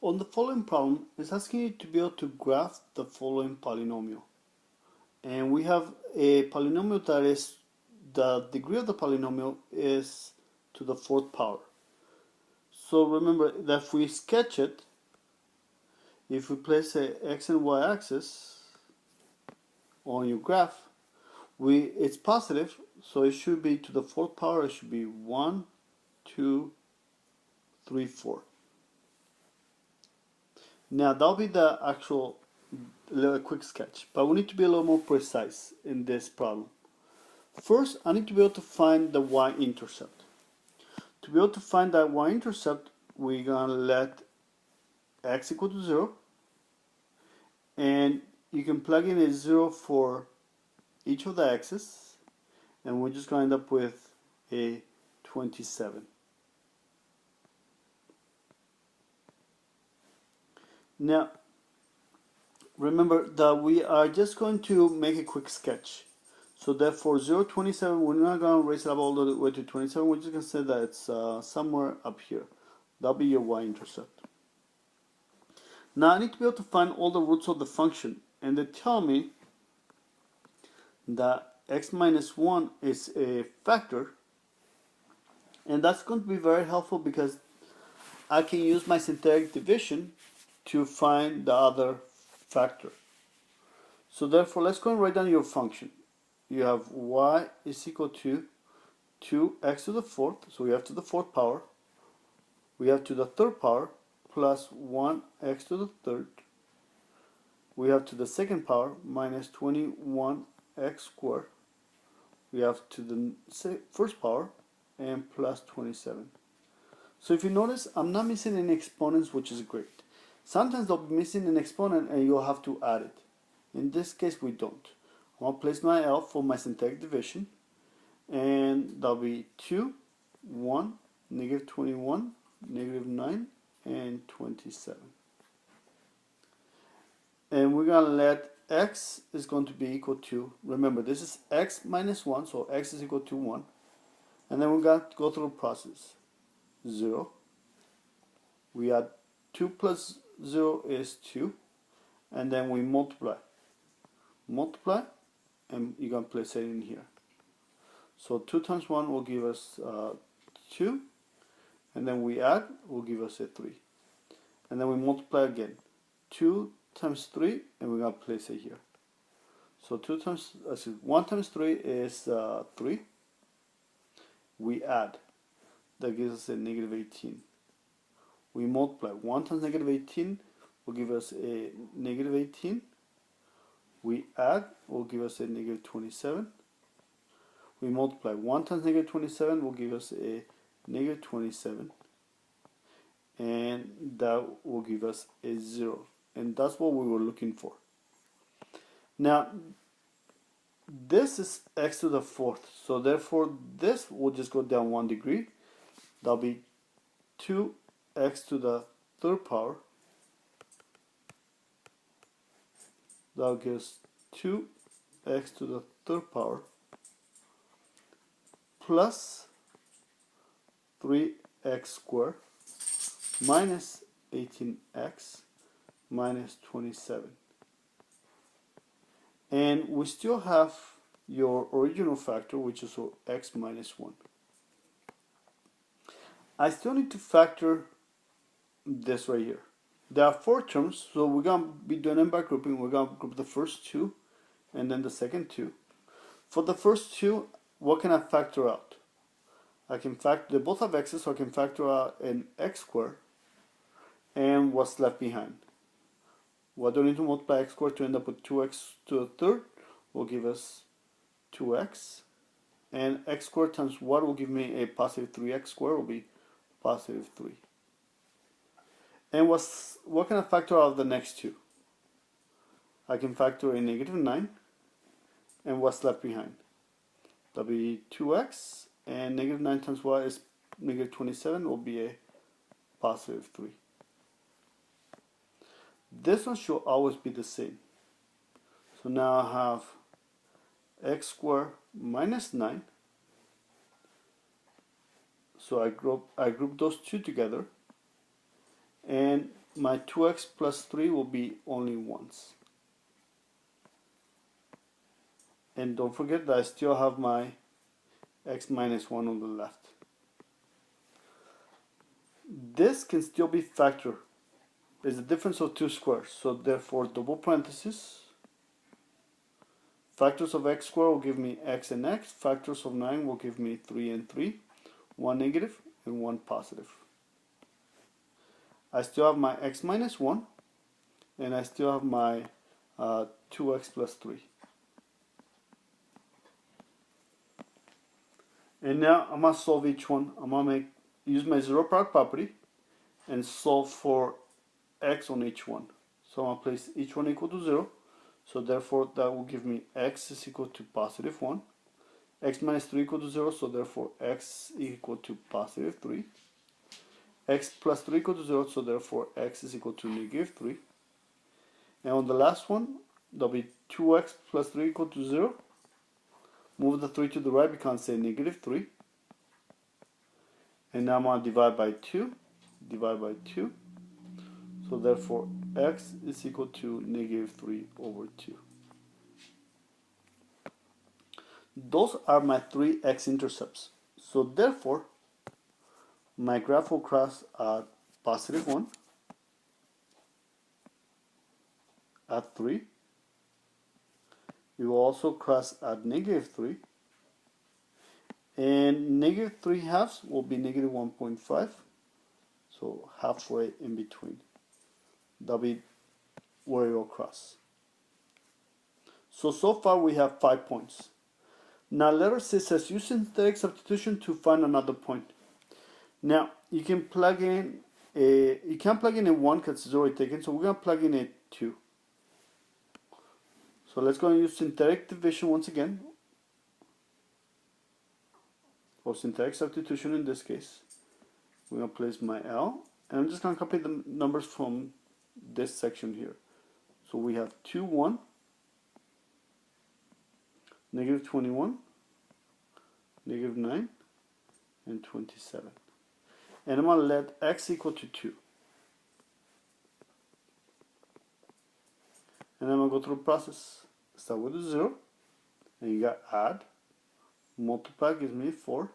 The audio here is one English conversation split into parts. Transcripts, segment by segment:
On the following problem, it's asking you to be able to graph the following polynomial. And we have a polynomial that is, the degree of the polynomial is to the fourth power. So remember that if we sketch it, if we place a x and y axis on your graph, it's positive, so it should be to the fourth power. It should be 1, 2, 3, 4. Now that'll be the actual little quick sketch, but we need to be a little more precise in this problem. First, I need to be able to find the y-intercept. To be able to find that y-intercept, we're gonna let x equal to 0, and you can plug in a 0 for each of the x's, and we're just going to end up with a 27. Now, remember that we are just going to make a quick sketch. So therefore 0, 27, we're not going to raise it up all the way to 27. We're just going to say that it's somewhere up here. That'll be your y-intercept. Now I need to be able to find all the roots of the function. And they tell me that x minus 1 is a factor. And that's going to be very helpful because I can use my synthetic division to find the other factor. So therefore, let's go and write down your function. You have y is equal to 2x to the fourth, so we have to the fourth power. We have to the third power plus 1x to the third. We have to the second power minus 21x squared. We have to the first power and plus 27. So if you notice, I'm not missing any exponents, which is great. Sometimes they'll be missing an exponent and you'll have to add it. In this case, we don't. I'm going to place my L for my synthetic division, and that'll be 2, 1, negative 21, negative 9, and 27. And we're going to let x is going to be equal to, remember this is x minus 1, so x is equal to 1. And then we're going to go through the process. 0. We add 2 plus 0 is 2. And then we multiply. Multiply, and you're going to place it in here. So 2 times 1 will give us 2. And then we add, will give us a 3. And then we multiply again. 2 times 3, and we're going to place it here. So 1 times 3 is 3. We add. That gives us a negative 18. We multiply. 1 times negative 18 will give us a negative 18. We add, will give us a negative 27. We multiply. 1 times negative 27 will give us a negative 27. And that will give us a 0. And that's what we were looking for. Now, this is x to the fourth. So therefore, this will just go down 1 degree. That'll be 2x to the third power. That gives 2x to the third power plus 3x squared minus 18x minus 27. And we still have your original factor, which is x minus 1. I still need to factor this right here. There are 4 terms, so we're going to be doing them by grouping. We're going to group the first 2 and then the second 2. For the first 2, what can I factor out? I can factor, they both have x's, so I can factor out an x squared and what's left behind. What do I need to multiply x squared to end up with 2x to the third will give us 2x. And x squared times what will give me a positive 3x squared will be positive 3. And what can I factor out of the next 2? I can factor a negative 9. And what's left behind? That'll be 2x. And negative 9 times y is negative 27 will be a positive 3. This one should always be the same. So now I have x squared minus 9. So I group those two together. And my 2x plus 3 will be only once. And don't forget that I still have my x minus 1 on the left. This can still be factored. It's the difference of two squares. So therefore, double parentheses. Factors of x squared will give me x and x. Factors of 9 will give me 3 and 3. 1 negative and 1 positive. I still have my x minus 1. And I still have my 2x plus 3. And now I'm going to solve each one. I'm going to use my zero product property and solve for x on each one. So I'm going to place each one equal to 0. So therefore that will give me x is equal to positive 1. X minus 3 equal to 0. So therefore x equal to positive 3. X plus 3 equal to 0. So therefore x is equal to negative 3. And on the last one, there'll be 2x plus 3 equal to 0. Move the 3 to the right, becomes a negative 3. And now I'm going to divide by 2. Divide by 2. So therefore, x is equal to negative 3 over 2. Those are my three x-intercepts. So therefore, my graph will cross at positive 1, at 3. It will also cross at negative 3. And negative 3 halves will be negative 1.5. So halfway in between. That'll be where it will cross. So far we have 5 points. Now letter C says use synthetic substitution to find another point. Now you can plug in you can't plug in a 1 because it's already taken, so we're going to plug in a 2. So let's go and use synthetic division once again, or synthetic substitution in this case. We're going to place my L, and I'm just going to copy the numbers from this section here. So we have 2, 1, negative 21, negative 9, and 27. And I'm going to let x equal to 2. And I'm going to go through the process. Start with a 0, and you got add, multiply gives me 4,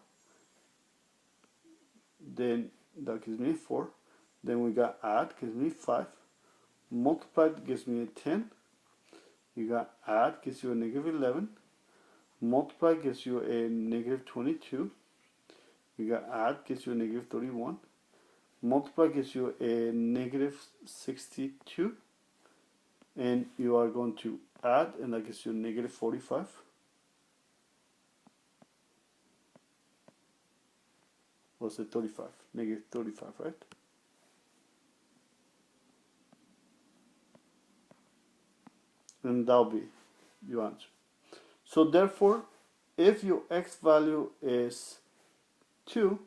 then that gives me 4, then we got add gives me 5, multiply gives me a 10, you got add gives you a negative 11, multiply gives you a negative 22, you got add gives you a negative 31, multiply gives you a negative 62, and you are going to add, and that gives you negative 45. What's it, 35? Negative 35, right? And that'll be your answer. So therefore, if your x value is 2,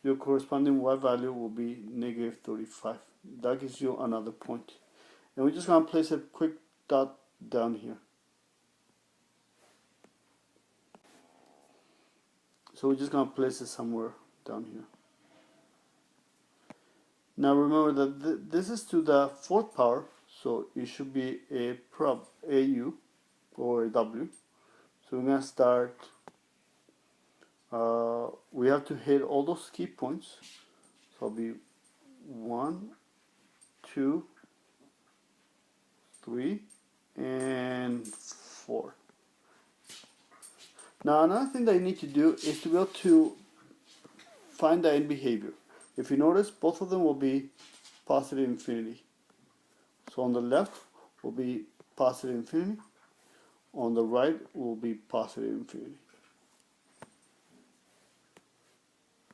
your corresponding y value will be negative 35. That gives you another point. And we're just going to place a quick dot down here. So we're just going to place it somewhere down here. Now remember that this is to the 4th power, so it should be a prob, AU or a W. So we're going to start, we have to hit all those key points. So it'll be 1, 2, 3, and 4. Now another thing that you need to do is to be able to find the end behavior. If you notice, both of them will be positive infinity. So on the left will be positive infinity, on the right will be positive infinity.